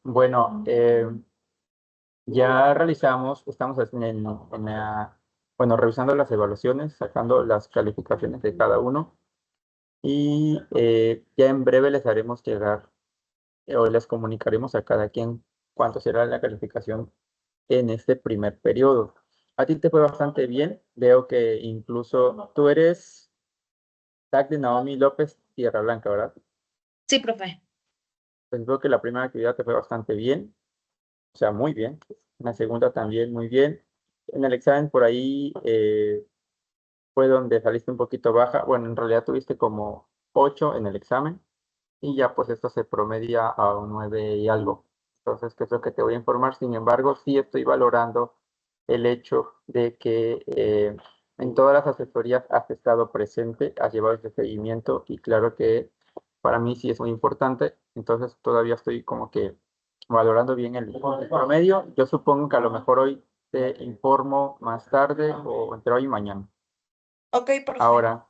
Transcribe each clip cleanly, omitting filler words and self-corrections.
Bueno, ya realizamos, estamos bueno, revisando las evaluaciones, sacando las calificaciones de cada uno y ya en breve les haremos llegar o les comunicaremos a cada quien cuánto será la calificación en este primer periodo. A ti te fue bastante bien, veo que incluso tú eres TAC de Naomi López Tierra Blanca, ¿verdad? Sí, profe. Pues veo que la primera actividad te fue bastante bien, o sea, muy bien. La segunda también muy bien. En el examen por ahí fue donde saliste un poquito baja. Bueno, en realidad tuviste como 8 en el examen y ya pues esto se promedia a un 9 y algo. Entonces, ¿qué es lo que te voy a informar? Sin embargo, sí estoy valorando el hecho de que en todas las asesorías has estado presente, has llevado ese seguimiento y claro que para mí sí es muy importante. Entonces, todavía estoy como que valorando bien el promedio. Yo supongo que a lo mejor hoy te informo más tarde o entre hoy y mañana. Ok, profe. Ahora,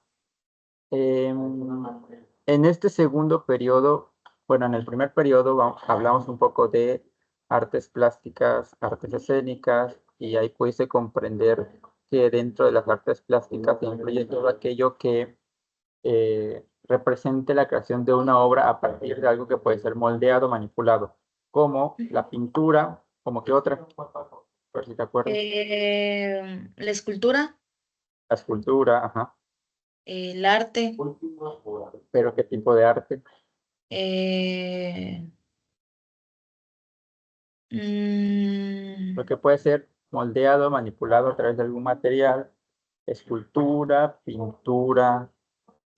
en este segundo periodo, bueno, en el primer periodo hablamos un poco de artes plásticas, artes escénicas, y ahí pudiste comprender que dentro de las artes plásticas se incluye todo aquello que represente la creación de una obra a partir de algo que puede ser moldeado, manipulado, como la pintura, como que otra, por si te acuerdas, La escultura, la escultura, ajá, el arte, pero qué tipo de arte. eh, mm, Lo que puede ser moldeado, manipulado a través de algún material, escultura, pintura.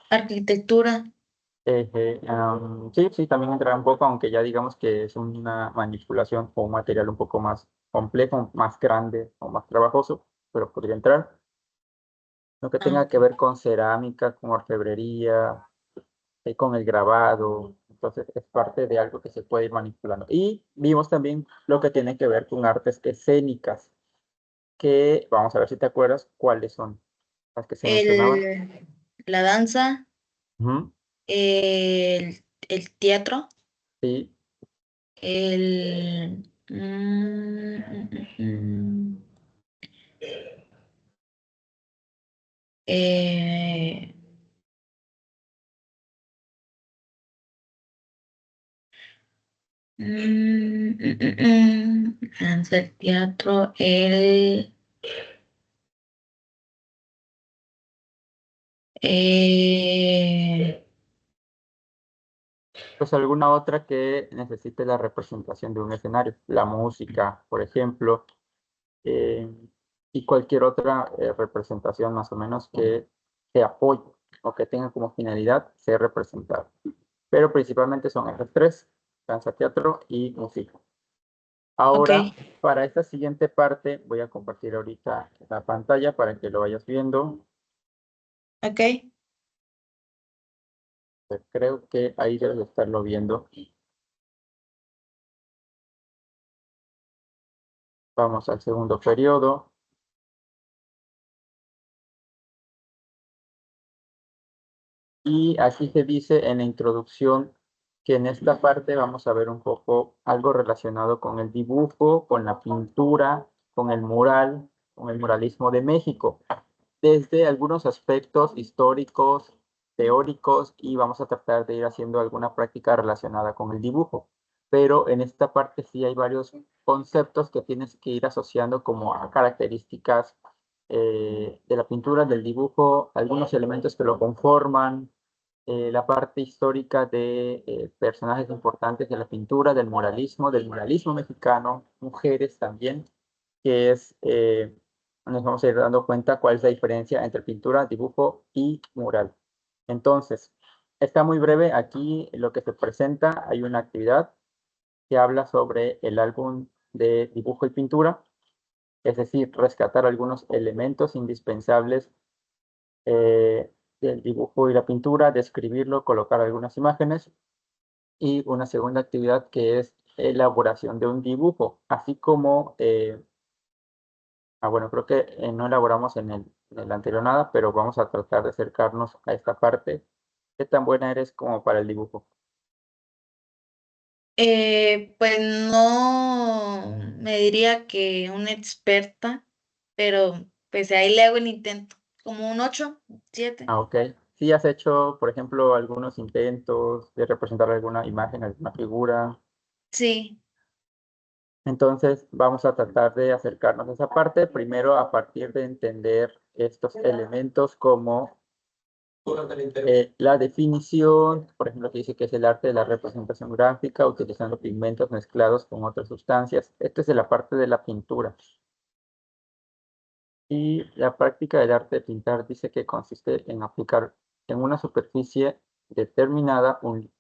arquitectura. Sí, sí, también entra un poco, aunque ya digamos que es una manipulación o un material un poco más complejo, más grande o más trabajoso, pero podría entrar. Lo que Ah, tenga que ver con cerámica, con orfebrería, con el grabado, entonces es parte de algo que se puede ir manipulando. Y vimos también lo que tiene que ver con artes escénicas, que vamos a ver si te acuerdas cuáles son las que se mencionaban. la danza, Ujú, el teatro, sí, el... mm, mm, mm, eh, danza, el teatro, eh, pues alguna otra que necesite la representación de un escenario, la música, por ejemplo, eh, y cualquier otra representación más o menos que apoye o que tenga como finalidad ser representada. Pero principalmente son esas tres, danza, teatro y música. ok, Ahora, para esta siguiente parte, voy a compartir ahorita la pantalla para que lo vayas viendo. ok. Creo que ahí debes de estarlo viendo. Vamos al segundo periodo. Y aquí se dice en la introducción que en esta parte vamos a ver un poco algo relacionado con el dibujo, con la pintura, con el mural, con el muralismo de México, desde algunos aspectos históricos, teóricos, y vamos a tratar de ir haciendo alguna práctica relacionada con el dibujo. Pero en esta parte sí hay varios conceptos que tienes que ir asociando como a características de la pintura, del dibujo, algunos elementos que lo conforman, la parte histórica de personajes importantes de la pintura, del muralismo mexicano, mujeres también, que es, nos vamos a ir dando cuenta cuál es la diferencia entre pintura, dibujo y mural. Entonces, está muy breve aquí lo que se presenta. Hay una actividad que habla sobre el álbum de dibujo y pintura, es decir, rescatar algunos elementos indispensables del dibujo y la pintura, describirlo, colocar algunas imágenes y una segunda actividad que es elaboración de un dibujo, así como, bueno, creo que no elaboramos en el anterior nada, pero vamos a tratar de acercarnos a esta parte. ¿Qué tan buena eres como para el dibujo? Pues no me diría que una experta, pero pues ahí le hago el intento, como un 8, 7. Ah, ok. ¿Sí has hecho, por ejemplo, algunos intentos de representar alguna imagen, alguna figura? Sí, Entonces, vamos a tratar de acercarnos a esa parte, primero a partir de entender estos elementos como la definición, por ejemplo, que dice que es el arte de la representación gráfica utilizando pigmentos mezclados con otras sustancias. Esto es de la parte de la pintura. Y la práctica del arte de pintar dice que consiste en aplicar en una superficie determinada un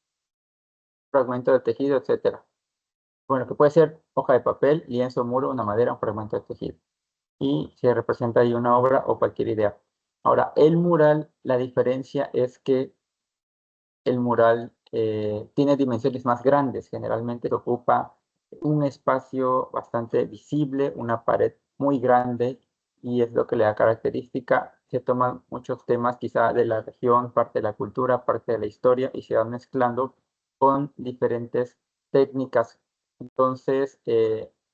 fragmento de tejido, etcétera. Bueno, que puede ser hoja de papel, lienzo, muro, una madera, un fragmento de tejido. Y se representa ahí una obra o cualquier idea. Ahora, el mural, la diferencia es que el mural tiene dimensiones más grandes. Generalmente se ocupa un espacio bastante visible, una pared muy grande, y es lo que le da característica. Se toman muchos temas quizá de la región, parte de la cultura, parte de la historia, y se van mezclando con diferentes técnicas. Entonces,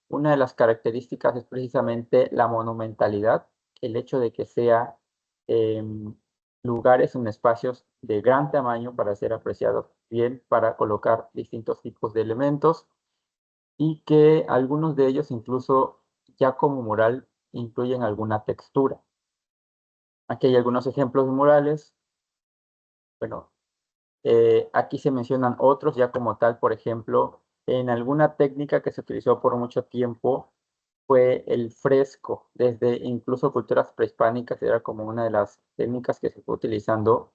una de las características es precisamente la monumentalidad, el hecho de que sea lugares en espacios de gran tamaño para ser apreciados bien, para colocar distintos tipos de elementos, y que algunos de ellos incluso ya como mural incluyen alguna textura. Aquí hay algunos ejemplos de murales. Bueno, aquí se mencionan otros ya como tal, por ejemplo, en alguna técnica que se utilizó por mucho tiempo fue el fresco. Desde incluso culturas prehispánicas era como una de las técnicas que se fue utilizando,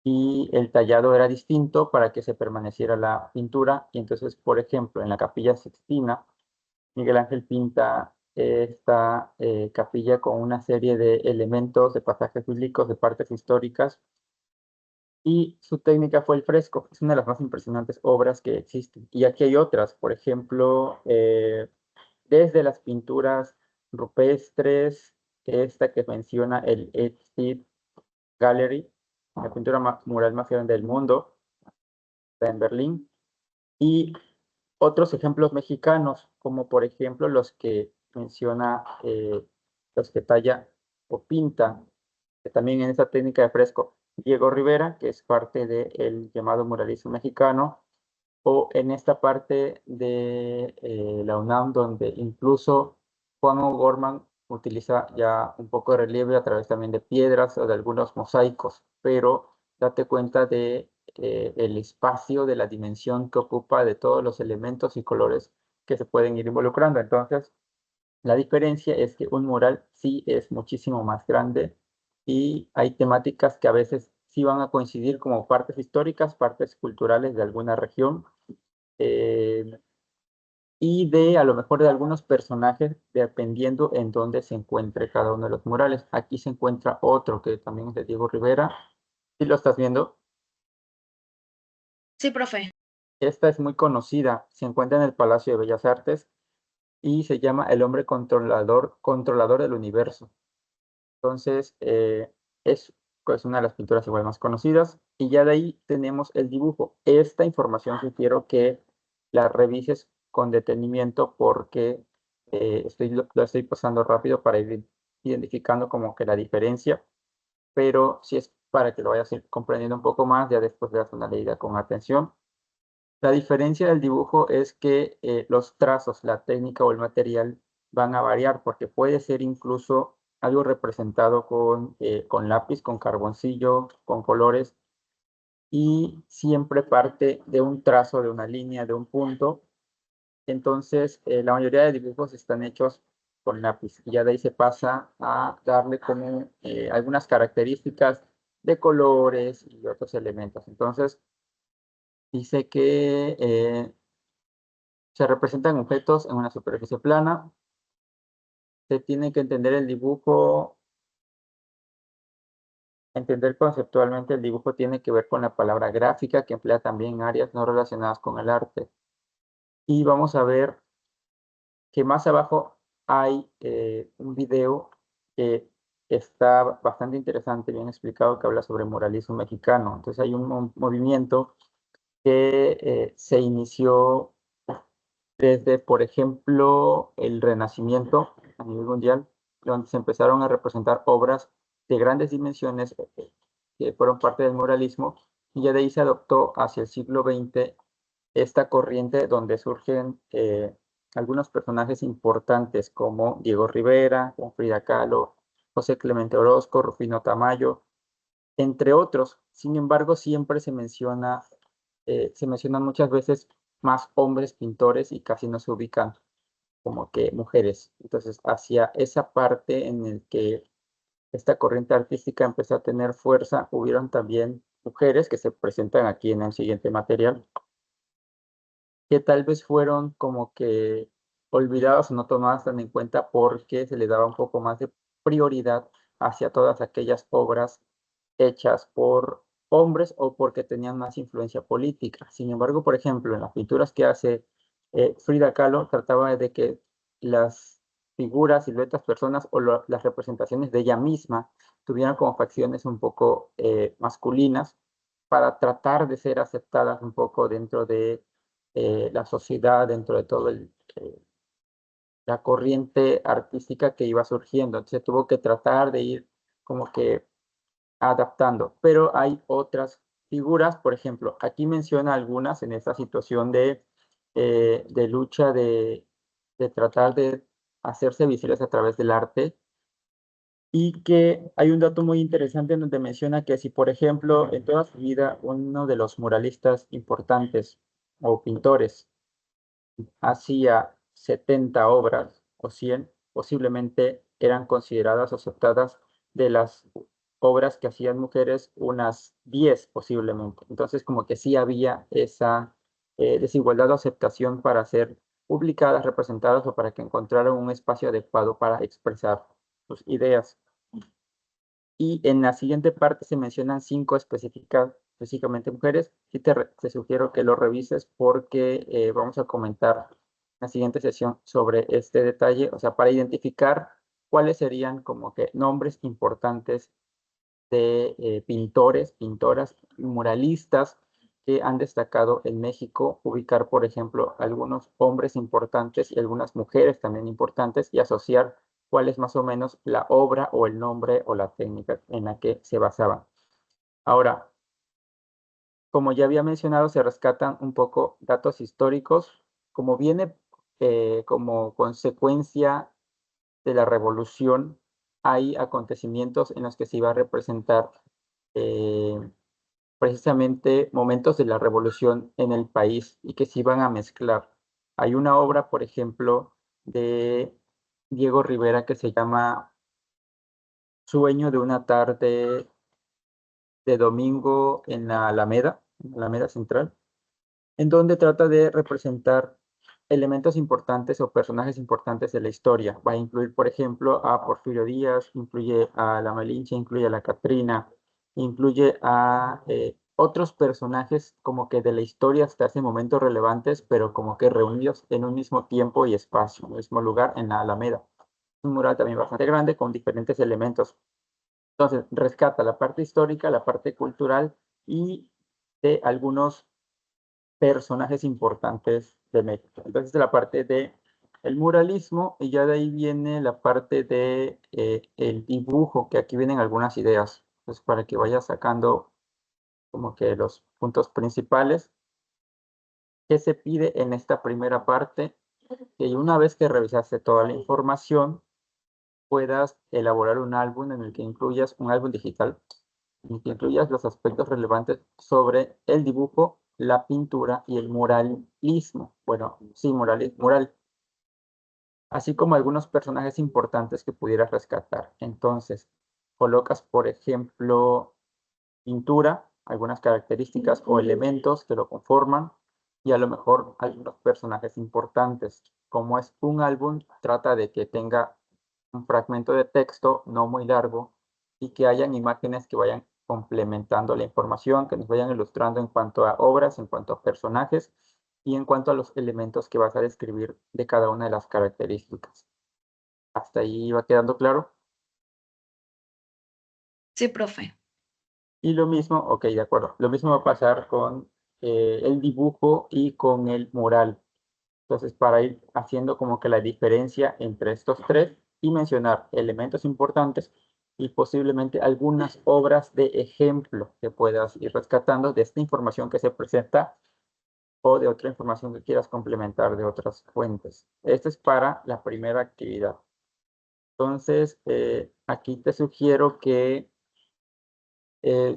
y el tallado era distinto para que se permaneciera la pintura. Y entonces, por ejemplo, en la Capilla Sixtina, Miguel Ángel pinta esta capilla con una serie de elementos, de pasajes bíblicos, de partes históricas, y su técnica fue el fresco. Es una de las más impresionantes obras que existen. Y aquí hay otras, por ejemplo, desde las pinturas rupestres, esta que menciona el Tate Gallery, la pintura mural más grande del mundo, está en Berlín, y otros ejemplos mexicanos, como por ejemplo los que menciona, los que talla o pinta, que también en esa técnica de fresco, Diego Rivera, que es parte del llamado muralismo mexicano, o en esta parte de la UNAM, donde incluso Juan O'Gorman utiliza ya un poco de relieve a través también de piedras o de algunos mosaicos, pero date cuenta de el espacio, de la dimensión que ocupa, de todos los elementos y colores que se pueden ir involucrando. Entonces, la diferencia es que un mural sí es muchísimo más grande, y hay temáticas que a veces sí van a coincidir como partes históricas, partes culturales de alguna región, eh, y de a lo mejor de algunos personajes, dependiendo en dónde se encuentre cada uno de los murales. Aquí se encuentra otro que también es de Diego Rivera. Si lo estás viendo, sí, profe. esta es muy conocida. Se encuentra en el Palacio de Bellas Artes y se llama El hombre controlador, controlador del universo. Entonces, es pues una de las pinturas igual más conocidas. Y ya de ahí tenemos el dibujo. Esta información sugiero que la revises con detenimiento, porque lo estoy pasando rápido para ir identificando como que la diferencia. Pero si es para que lo vayas a ir comprendiendo un poco más, ya después de hacer una leída con atención. La diferencia del dibujo es que los trazos, la técnica o el material van a variar, porque puede ser incluso algo representado con lápiz, con carboncillo, con colores, y siempre parte de un trazo, de una línea, de un punto. Entonces, la mayoría de dibujos están hechos con lápiz, y ya de ahí se pasa a darle como algunas características de colores y otros elementos. Entonces, dice que se representan objetos en una superficie plana. Se tiene que entender el dibujo, entender conceptualmente el dibujo tiene que ver con la palabra gráfica, que emplea también áreas no relacionadas con el arte. Y vamos a ver que más abajo hay un video que está bastante interesante, bien explicado, que habla sobre muralismo mexicano. Entonces hay un movimiento que se inició desde, por ejemplo, el Renacimiento a nivel mundial, donde se empezaron a representar obras de grandes dimensiones que fueron parte del muralismo, y ya de ahí se adoptó hacia el siglo XX esta corriente donde surgen algunos personajes importantes como Diego Rivera, como Frida Kahlo, José Clemente Orozco, Rufino Tamayo, entre otros. Sin embargo, siempre se mencionan muchas veces más hombres pintores y casi no se ubican como que mujeres. Entonces, hacia esa parte en el que esta corriente artística empezó a tener fuerza, hubieron también mujeres que se presentan aquí en el siguiente material, que tal vez fueron como que olvidadas o no tomadas tan en cuenta porque se le daba un poco más de prioridad hacia todas aquellas obras hechas por hombres o porque tenían más influencia política. Sin embargo, por ejemplo, en las pinturas que hace Frida Kahlo, trataba de que las figuras, siluetas, personas o las representaciones de ella misma tuvieran como facciones un poco masculinas para tratar de ser aceptadas un poco dentro de la sociedad, dentro de todo la corriente artística que iba surgiendo. Entonces tuvo que tratar de ir como que adaptando, pero hay otras figuras, por ejemplo, aquí menciona algunas en esta situación de lucha de tratar de hacerse visibles a través del arte, y que hay un dato muy interesante en donde menciona que si, por ejemplo, en toda su vida uno de los muralistas importantes o pintores hacía 70 obras o 100, posiblemente eran consideradas o aceptadas de las obras que hacían mujeres, unas 10 posiblemente. Entonces, como que sí había esa desigualdad o aceptación para ser publicadas, representadas o para que encontraran un espacio adecuado para expresar sus ideas. Y en la siguiente parte se mencionan 5 específicamente mujeres. Sí te sugiero que lo revises porque vamos a comentar en la siguiente sesión sobre este detalle, o sea, para identificar cuáles serían como que nombres importantes de pintores, pintoras, muralistas que han destacado en México, ubicar, por ejemplo, algunos hombres importantes y algunas mujeres también importantes y asociar cuál es más o menos la obra o el nombre o la técnica en la que se basaban. Ahora, como ya había mencionado, se rescatan un poco datos históricos, como viene como consecuencia de la revolución, hay acontecimientos en los que se iba a representar eh, precisamente momentos de la revolución en el país y que se iban a mezclar. Hay una obra, por ejemplo, de Diego Rivera que se llama Sueño de una tarde de domingo en la Alameda Central, en donde trata de representar elementos importantes o personajes importantes de la historia. Va a incluir, por ejemplo, a Porfirio Díaz, incluye a la Malinche, incluye a la Catrina, incluye a otros personajes como que de la historia hasta ese momento relevantes, pero como que reunidos en un mismo tiempo y espacio, en un mismo lugar, en la Alameda. Un mural también bastante grande con diferentes elementos. Entonces, rescata la parte histórica, la parte cultural y de algunos personajes importantes de México. Entonces, de la parte de el muralismo, y ya de ahí viene la parte de el dibujo, que aquí vienen algunas ideas, pues para que vayas sacando como que los puntos principales que se pide en esta primera parte, que una vez que revisaste toda la información, puedas elaborar un álbum en el que incluyas un álbum digital, en el que incluyas los aspectos relevantes sobre el dibujo, la pintura y el muralismo. Bueno, sí, mural, así como algunos personajes importantes que pudieras rescatar. Entonces, colocas, por ejemplo, pintura, algunas características o elementos que lo conforman y a lo mejor algunos personajes importantes. Como es un álbum, trata de que tenga un fragmento de texto no muy largo y que hayan imágenes que vayan complementando la información, que nos vayan ilustrando en cuanto a obras, en cuanto a personajes y en cuanto a los elementos que vas a describir de cada una de las características. ¿Hasta ahí va quedando claro? Sí, profe. Y lo mismo, ok, de acuerdo. Lo mismo va a pasar con el dibujo y con el mural. Entonces, para ir haciendo como que la diferencia entre estos tres y mencionar elementos importantes y posiblemente algunas obras de ejemplo que puedas ir rescatando de esta información que se presenta o de otra información que quieras complementar de otras fuentes. Esto es para la primera actividad. Entonces, aquí te sugiero que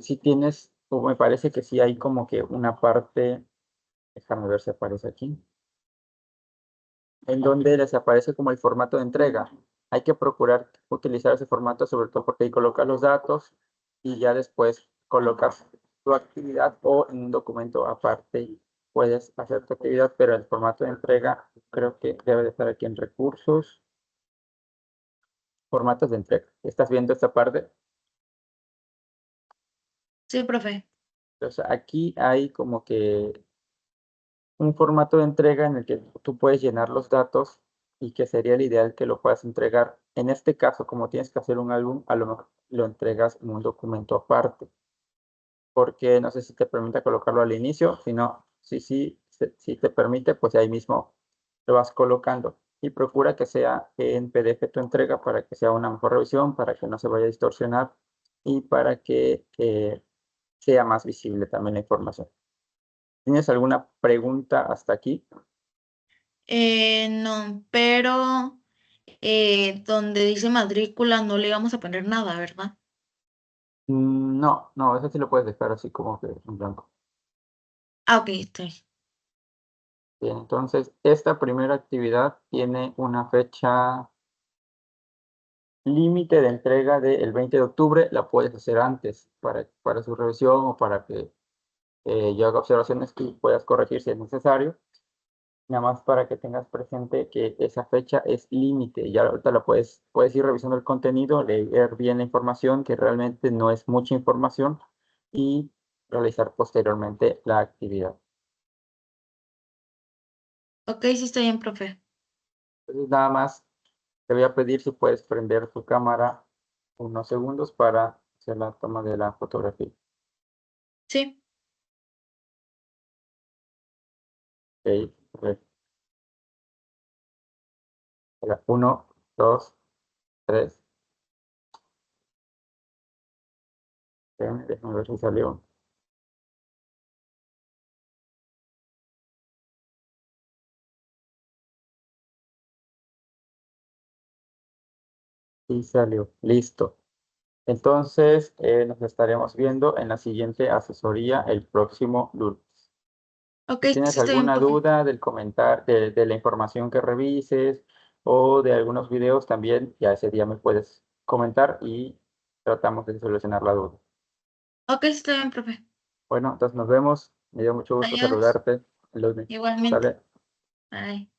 si tienes, o me parece que sí hay como que una parte, déjame ver si aparece aquí, en donde les aparece como el formato de entrega. Hay que procurar utilizar ese formato, sobre todo porque ahí colocas los datos y ya después colocas tu actividad o en un documento aparte puedes hacer tu actividad, pero el formato de entrega creo que debe de estar aquí en recursos, formatos de entrega. ¿Estás viendo esta parte? Sí, profe. Entonces aquí hay como que un formato de entrega en el que tú puedes llenar los datos y que sería el ideal que lo puedas entregar. En este caso, como tienes que hacer un álbum, a lo mejor lo entregas en un documento aparte, porque no sé si te permite colocarlo al inicio, si no, si te permite, pues ahí mismo lo vas colocando. Y procura que sea en PDF tu entrega para que sea una mejor revisión, para que no se vaya a distorsionar y para que sea más visible también la información. ¿Tienes alguna pregunta hasta aquí? No, pero donde dice matrícula no le íbamos a poner nada, ¿verdad? No, no, eso sí lo puedes dejar así como que en blanco. Ah, ok, estoy. Bien, entonces, esta primera actividad tiene una fecha límite de entrega del 20 de octubre. La puedes hacer antes para su revisión o para que yo haga observaciones que puedas corregir si es necesario. Nada más para que tengas presente que esa fecha es límite. Ya ahorita puedes ir revisando el contenido, leer bien la información, que realmente no es mucha información, y realizar posteriormente la actividad. Ok, sí estoy bien, profe. Entonces, nada más te voy a pedir si puedes prender tu cámara unos segundos para hacer la toma de la fotografía. Sí. Ok, perfecto. Espera, 1, 2, 3. Déjame ver si salió. Sí salió. Listo. Entonces, nos estaremos viendo en la siguiente asesoría el próximo lunes. Ok, Si tienes sí estoy bien, alguna profe. duda del comentar, de la información que revises o de algunos videos, también ya ese día me puedes comentar y tratamos de solucionar la duda. Ok, sí estoy bien, profe. Bueno, entonces nos vemos. Me dio mucho gusto Adiós. saludarte el lunes. Igualmente. ¿Sale? Bye.